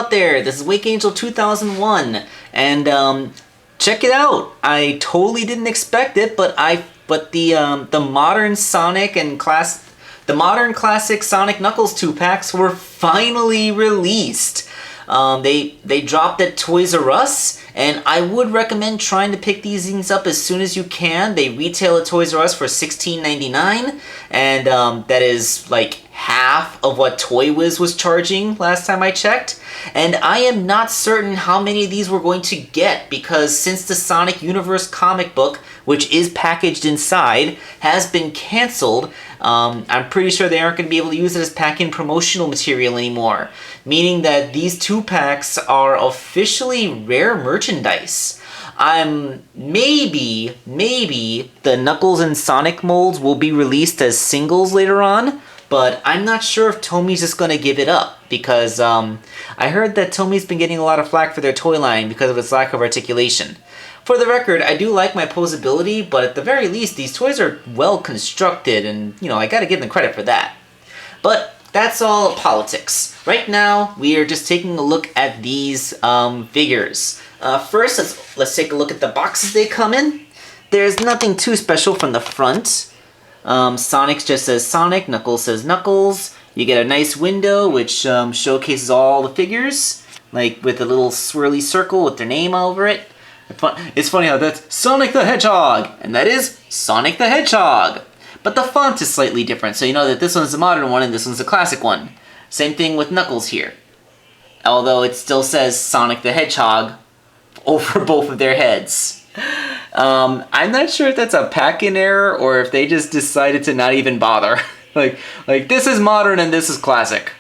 out there? This is Wakeangel2K1, and check it out. I totally didn't expect it, but the modern classic Sonic Knuckles 2-packs were finally released. They dropped at Toys R Us, and I would recommend trying to pick these things up as soon as you can. They retail at Toys R Us for $16.99, and that is like half of what Toy Wiz was charging last time I checked. And I am not certain how many of these we're going to get, because since the Sonic Universe comic book, which is packaged inside, has been canceled, I'm pretty sure they aren't going to be able to use it as pack-in promotional material anymore, meaning that these 2-packs are officially rare merchandise. Maybe the Knuckles and Sonic molds will be released as singles later on, but I'm not sure if Tomy's just going to give it up, because I heard that Tomy's been getting a lot of flack for their toy line because of its lack of articulation. For the record, I do like my posability, but at the very least, these toys are well constructed, and, you know, I gotta give them credit for that. But that's all politics. Right now, we are just taking a look at these figures. First, let's take a look at the boxes they come in. There's nothing too special from the front. Sonic just says Sonic, Knuckles says Knuckles. You get a nice window which showcases all the figures, like with a little swirly circle with their name over it. It's funny how that's Sonic the Hedgehog, and that is Sonic the Hedgehog. But the font is slightly different, so you know that this one's the modern one and this one's the classic one. Same thing with Knuckles here. Although it still says Sonic the Hedgehog over both of their heads. I'm not sure if that's a pack-in error or if they just decided to not even bother. like this is modern and this is classic.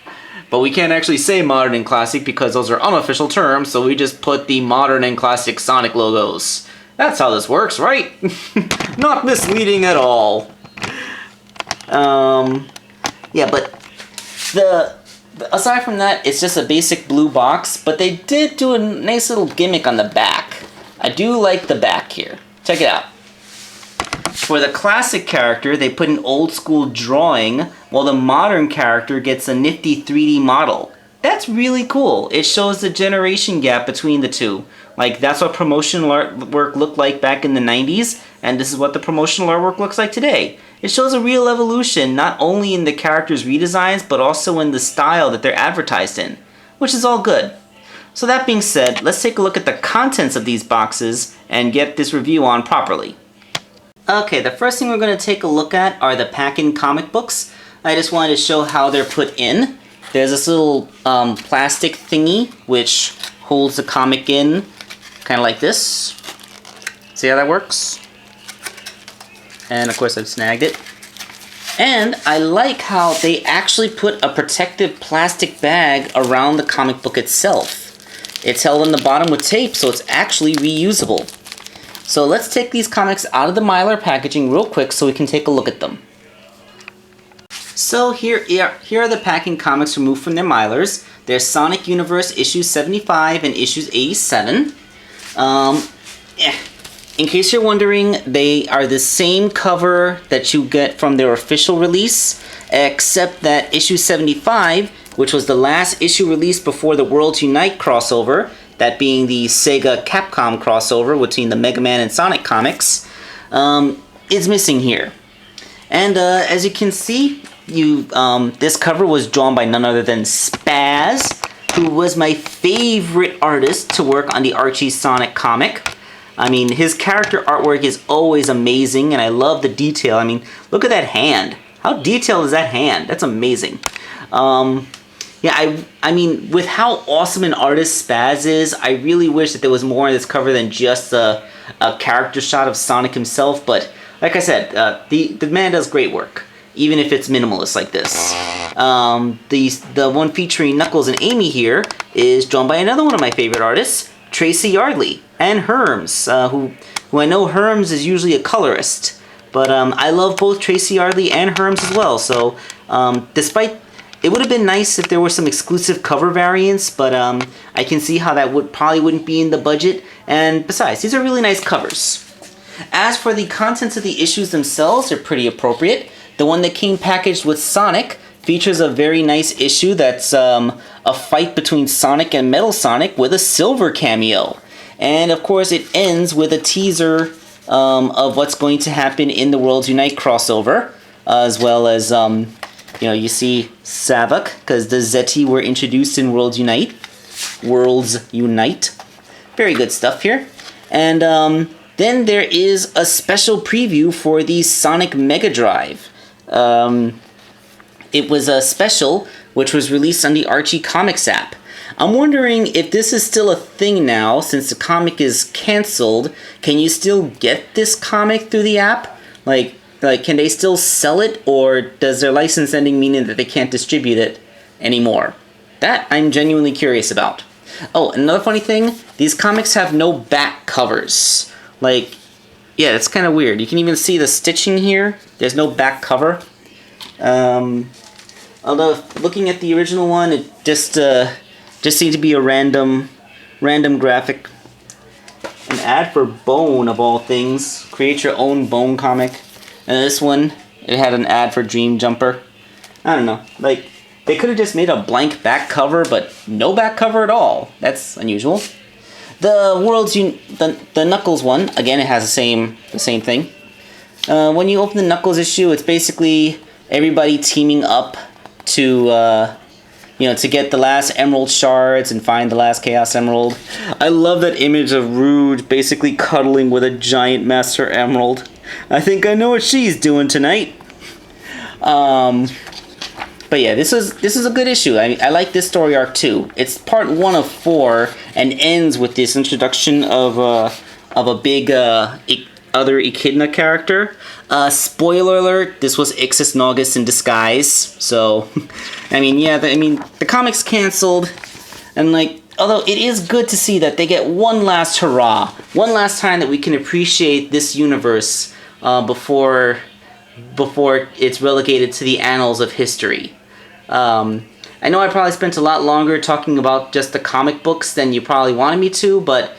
But we can't actually say modern and classic because those are unofficial terms, so we just put the modern and classic Sonic logos. That's how this works, right? Not misleading at all. Yeah, but aside from that, it's just a basic blue box, but they did do a nice little gimmick on the back. I do like the back here. Check it out. For the classic character, they put an old school drawing, while the modern character gets a nifty 3D model. That's really cool. It shows the generation gap between the two. Like, that's what promotional artwork looked like back in the 90s, and this is what the promotional artwork looks like today. It shows a real evolution, not only in the characters' redesigns, but also in the style that they're advertised in, which is all good. So that being said, let's take a look at the contents of these boxes and get this review on properly. Okay, the first thing we're going to take a look at are the pack-in comic books. I just wanted to show how they're put in. There's this little plastic thingy which holds the comic in, kind of like this. See how that works? And of course I've snagged it. And I like how they actually put a protective plastic bag around the comic book itself. It's held on the bottom with tape, so it's actually reusable. So let's take these comics out of the Mylar packaging real quick so we can take a look at them. So here are the pack-in comics removed from their Mylars. There's Sonic Universe issues 75 and issues 87. In case you're wondering, they are the same cover that you get from their official release, except that issue 75, which was the last issue released before the Worlds Unite crossover, that being the Sega-Capcom crossover between the Mega Man and Sonic comics, is missing here. And as you can see, this cover was drawn by none other than Spaz, who was my favorite artist to work on the Archie Sonic comic. I mean, his character artwork is always amazing, and I love the detail. I mean, look at that hand. How detailed is that hand? That's amazing. Yeah, I mean, with how awesome an artist Spaz is, I really wish that there was more in this cover than just a character shot of Sonic himself. But like I said, the man does great work, even if it's minimalist like this. The one featuring Knuckles and Amy here is drawn by another one of my favorite artists, Tracy Yardley, and Herms, who I know Herms is usually a colorist. But I love both Tracy Yardley and Herms as well. So despite... It would have been nice if there were some exclusive cover variants, but I can see how that probably wouldn't be in the budget. And besides, these are really nice covers. As for the contents of the issues themselves, they're pretty appropriate. The one that came packaged with Sonic features a very nice issue that's a a fight between Sonic and Metal Sonic with a silver cameo. And of course it ends with a teaser of what's going to happen in the Worlds Unite crossover, as well as, you see Savok, because the Zeti were introduced in Worlds Unite. Worlds Unite. Very good stuff here. And then there is a special preview for the Sonic Mega Drive. It was a special which was released on the Archie Comics app. I'm wondering if this is still a thing now, since the comic is canceled. Can you still get this comic through the app? Like, can they still sell it, or does their license ending mean that they can't distribute it anymore? That I'm genuinely curious about. Oh, another funny thing, these comics have no back covers. Like, yeah, it's kind of weird. You can even see the stitching here. There's no back cover. Although, looking at the original one, it just seemed to be a random graphic. An ad for Bone, of all things. Create your own Bone comic. And this one, it had an ad for Dream Jumper. I don't know. Like, they could have just made a blank back cover, but no back cover at all. That's unusual. The Knuckles one, again, it has the same thing. When you open the Knuckles issue, it's basically everybody teaming up to to get the last Emerald shards and find the last Chaos Emerald. I love that image of Rouge basically cuddling with a giant Master Emerald. I think I know what she's doing tonight. But yeah, this is a good issue. I like this story arc too. It's part 1 of 4 and ends with this introduction of a big other Echidna character. Spoiler alert: this was Ixis Naugus in disguise. So, the comic's canceled, and although it is good to see that they get one last hurrah, one last time that we can appreciate this universe before it's relegated to the annals of history. I know I probably spent a lot longer talking about just the comic books than you probably wanted me to, but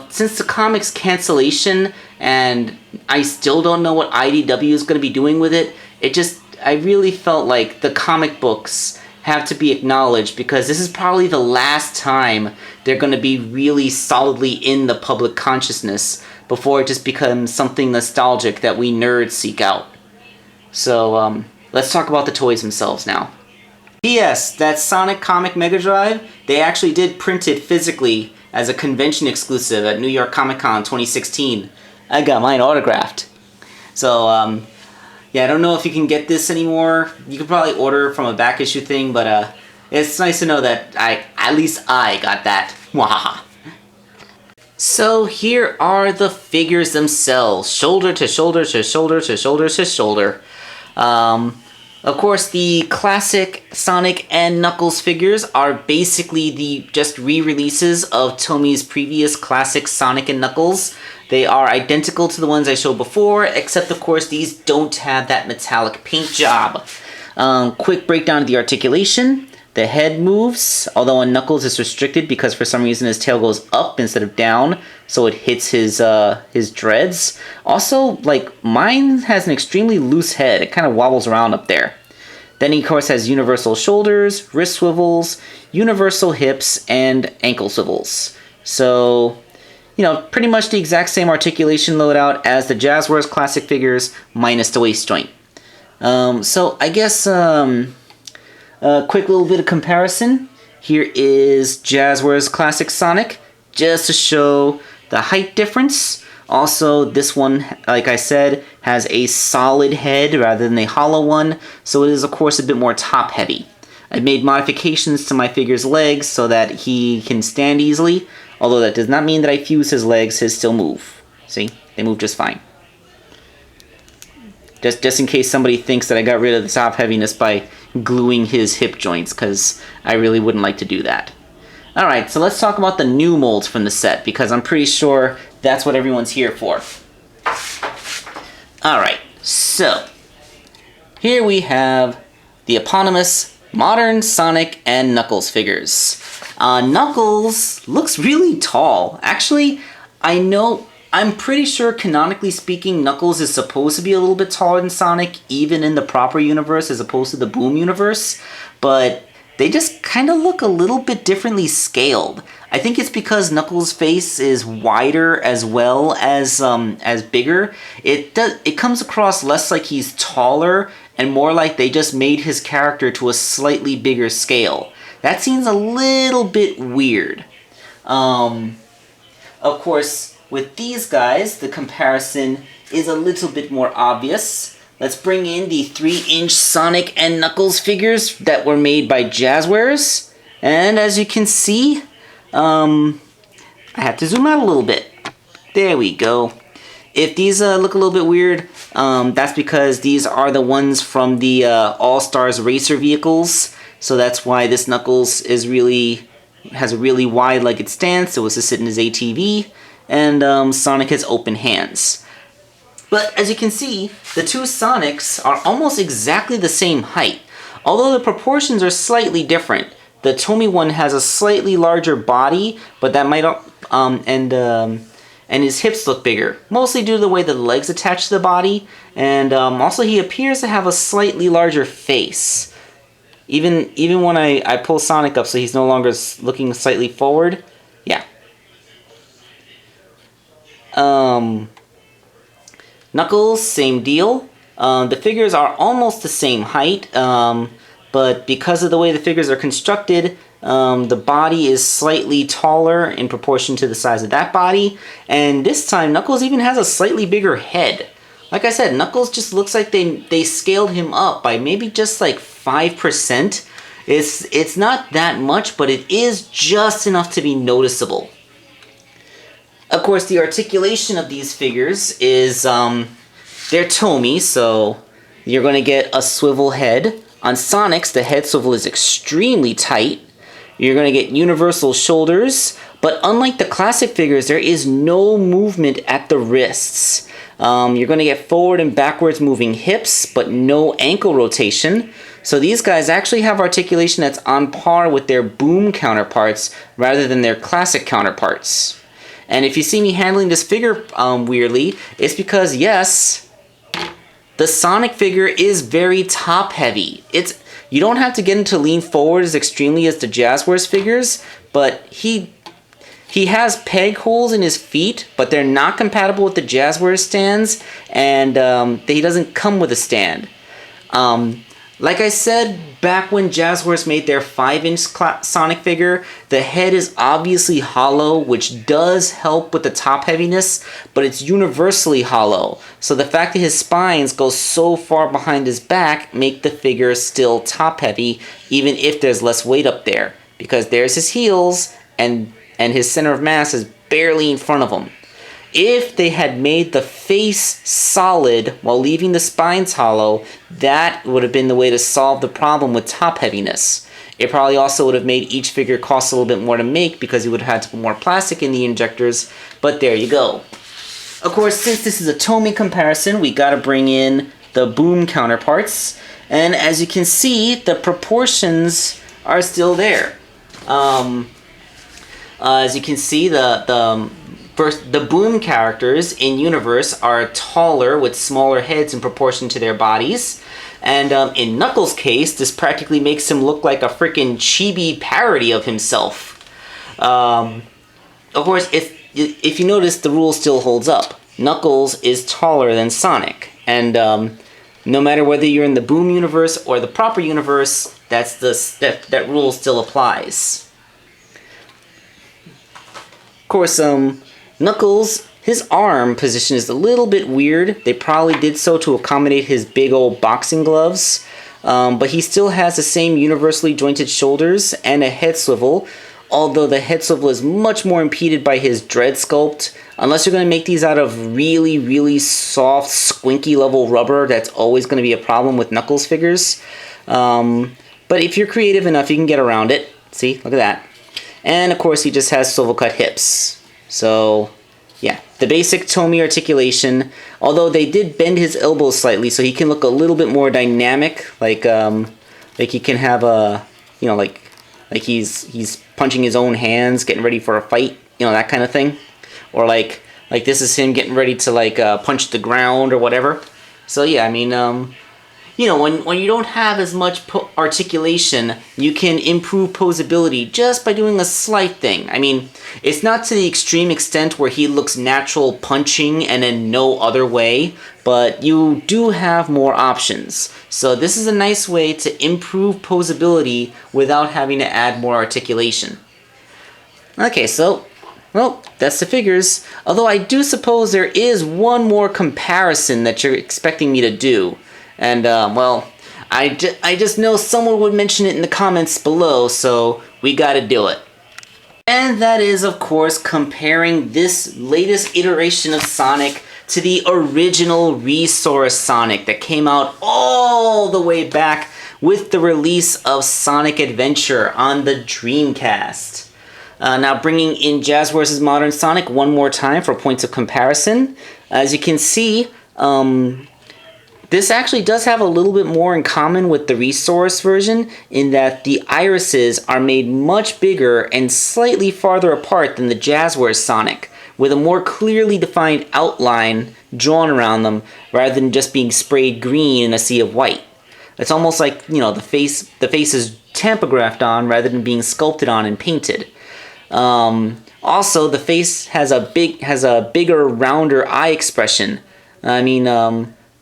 since the comic's cancellation and I still don't know what IDW is going to be doing with it, I really felt like the comic books have to be acknowledged, because this is probably the last time they're going to be really solidly in the public consciousness before it just becomes something nostalgic that we nerds seek out. So, let's talk about the toys themselves now. P.S. That Sonic Comic Mega Drive, they actually did print it physically as a convention exclusive at New York Comic Con 2016. I got mine autographed. So, yeah, I don't know if you can get this anymore. You could probably order from a back issue thing, but it's nice to know that at least I got that. Wahaha. So here are the figures themselves, shoulder to shoulder to shoulder to shoulder to shoulder. Of course, the classic Sonic and Knuckles figures are basically the just re-releases of Tomy's previous classic Sonic and Knuckles. They are identical to the ones I showed before, except of course these don't have that metallic paint job. Quick breakdown of the articulation. The head moves, although on Knuckles it's restricted because for some reason his tail goes up instead of down, so it hits his dreads. Also, mine has an extremely loose head. It kind of wobbles around up there. Then he, of course, has universal shoulders, wrist swivels, universal hips, and ankle swivels. So, pretty much the exact same articulation loadout as the Jazzwares classic figures, minus the waist joint. So, I guess, a quick little bit of comparison. Here is Jazzwares Classic Sonic, just to show the height difference. Also, this one, like I said, has a solid head rather than a hollow one, so it is of course a bit more top heavy. I've made modifications to my figure's legs so that he can stand easily, although that does not mean that I fuse his legs, his still move. See? They move just fine. Just in case somebody thinks that I got rid of the top heaviness by gluing his hip joints, because I really wouldn't like to do that. Alright, so let's talk about the new molds from the set, because I'm pretty sure that's what everyone's here for. Alright, so here we have the eponymous modern Sonic and Knuckles figures. Knuckles looks really tall. Actually, I'm pretty sure canonically speaking, Knuckles is supposed to be a little bit taller than Sonic, even in the proper universe as opposed to the Boom universe. But they just kind of look a little bit differently scaled. I think it's because Knuckles' face is wider as well as bigger. It comes across less like he's taller and more like they just made his character to a slightly bigger scale. That seems a little bit weird. Of course, with these guys, the comparison is a little bit more obvious. Let's bring in the 3-inch Sonic and Knuckles figures that were made by Jazzwares. And as you can see, I have to zoom out a little bit. There we go. If these look a little bit weird, that's because these are the ones from the All-Stars Racer vehicles. So that's why this Knuckles has a really wide-legged stance, so it's to sit in his ATV, and Sonic has open hands. But as you can see, the two Sonics are almost exactly the same height, although the proportions are slightly different. The Tomy one has a slightly larger body, but that might and his hips look bigger, mostly due to the way the legs attach to the body, and also he appears to have a slightly larger face. Even when I pull Sonic up so he's no longer looking slightly forward, yeah. Knuckles, same deal. The figures are almost the same height, but because of the way the figures are constructed, the body is slightly taller in proportion to the size of that body, and this time Knuckles even has a slightly bigger head. Like I said, Knuckles just looks like they scaled him up by maybe just like 5%. It's not that much, but it is just enough to be noticeable. Of course, the articulation of these figures is, they're Tomy, so you're going to get a swivel head. On Sonic's, the head swivel is extremely tight. You're going to get universal shoulders, but unlike the classic figures, there is no movement at the wrists. You're going to get forward and backwards moving hips, but no ankle rotation. So these guys actually have articulation that's on par with their boom counterparts rather than their classic counterparts. And if you see me handling this figure weirdly, it's because, yes, the Sonic figure is very top heavy. You don't have to get him to lean forward as extremely as the Jazzwares figures, but he has peg holes in his feet, but they're not compatible with the Jazzwares stands, and he doesn't come with a stand. Like I said, back when Jazzwares made their 5-inch Sonic figure, the head is obviously hollow, which does help with the top heaviness, but it's universally hollow. So the fact that his spines go so far behind his back make the figure still top heavy, even if there's less weight up there, because there's his heels, and his center of mass is barely in front of him. If they had made the face solid while leaving the spines hollow, that would have been the way to solve the problem with top heaviness. It probably also would have made each figure cost a little bit more to make because you would have had to put more plastic in the injectors, but there you go. Of course, since this is a Tomy comparison, we gotta bring in the boom counterparts, and as you can see, the proportions are still there. As you can see, the boom characters in Universe are taller with smaller heads in proportion to their bodies. And in Knuckles' case, this practically makes him look like a freaking chibi parody of himself. Of course, if you notice, the rule still holds up. Knuckles is taller than Sonic. And no matter whether you're in the boom universe or the proper universe, that rule still applies. Of course, Knuckles, his arm position is a little bit weird. They probably did so to accommodate his big old boxing gloves. But he still has the same universally jointed shoulders and a head swivel, although the head swivel is much more impeded by his dread sculpt. Unless you're going to make these out of really, really soft, squinky level rubber, that's always going to be a problem with Knuckles figures. But if you're creative enough, you can get around it. See, look at that. And of course, he just has swivel cut hips. So, yeah, the basic Tomy articulation. Although they did bend his elbows slightly, so he can look a little bit more dynamic. Like he can have a, like he's punching his own hands, getting ready for a fight. That kind of thing. Or like this is him getting ready to punch the ground or whatever. So yeah, I mean, you know, when you don't have as much articulation, you can improve posability just by doing a slight thing. I mean, it's not to the extreme extent where he looks natural punching and in no other way, but you do have more options. So this is a nice way to improve posability without having to add more articulation. Okay, so, well, that's the figures. Although I do suppose there is one more comparison that you're expecting me to do. And, well, I just know someone would mention it in the comments below, so we gotta do it. And that is, of course, comparing this latest iteration of Sonic to the original Resource Sonic that came out all the way back with the release of Sonic Adventure on the Dreamcast. Now bringing in Jazzwares' Modern Sonic one more time for points of comparison. As you can see, this actually does have a little bit more in common with the Resource version in that the irises are made much bigger and slightly farther apart than the Jazzwares Sonic, with a more clearly defined outline drawn around them rather than just being sprayed green in a sea of white. It's almost like, you know, the face is tampographed on rather than being sculpted on and painted. Also, the face has a bigger, rounder eye expression. I mean,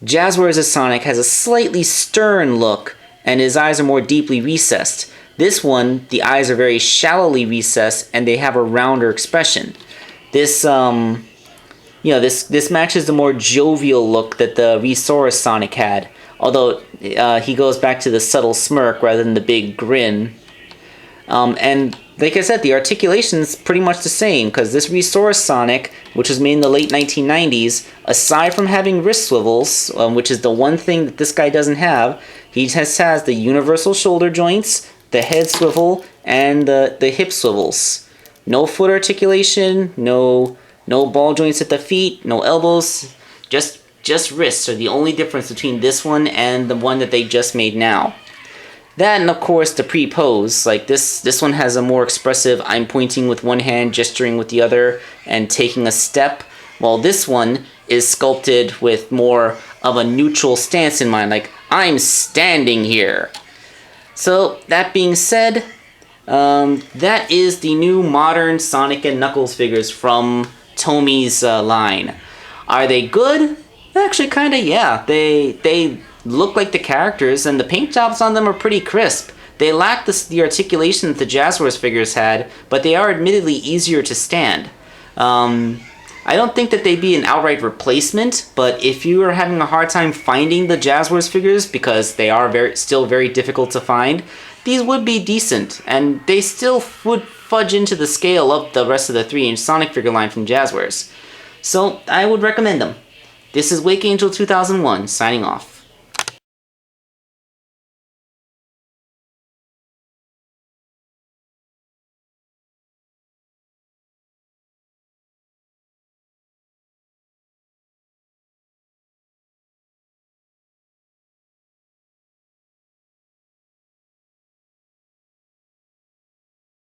Jazzwares' Sonic has a slightly stern look, and his eyes are more deeply recessed. This one, the eyes are very shallowly recessed, and they have a rounder expression. This, this matches the more jovial look that the Resource Sonic had, although he goes back to the subtle smirk rather than the big grin. And like I said, the articulation's pretty much the same, because this Resource Sonic, which was made in the late 1990s, aside from having wrist swivels, which is the one thing that this guy doesn't have, he has the universal shoulder joints, the head swivel, and the hip swivels. No foot articulation, no ball joints at the feet, no elbows, just wrists are the only difference between this one and the one that they just made now. That and of course the pre-pose, like this one has a more expressive I'm pointing with one hand, gesturing with the other, and taking a step, while this one is sculpted with more of a neutral stance in mind, like I'm standing here. So that being said, that is the new modern Sonic and Knuckles figures from Tomy's line. Are they good? Actually kinda, yeah. They look like the characters, and the paint jobs on them are pretty crisp. They lack the articulation that the Jazzwares figures had, but they are admittedly easier to stand. I don't think that they'd be an outright replacement, but if you are having a hard time finding the Jazzwares figures, because they are still very difficult to find, these would be decent, and they still would fudge into the scale of the rest of the 3-inch Sonic figure line from Jazzwares. So, I would recommend them. This is Wakeangel2K1 signing off.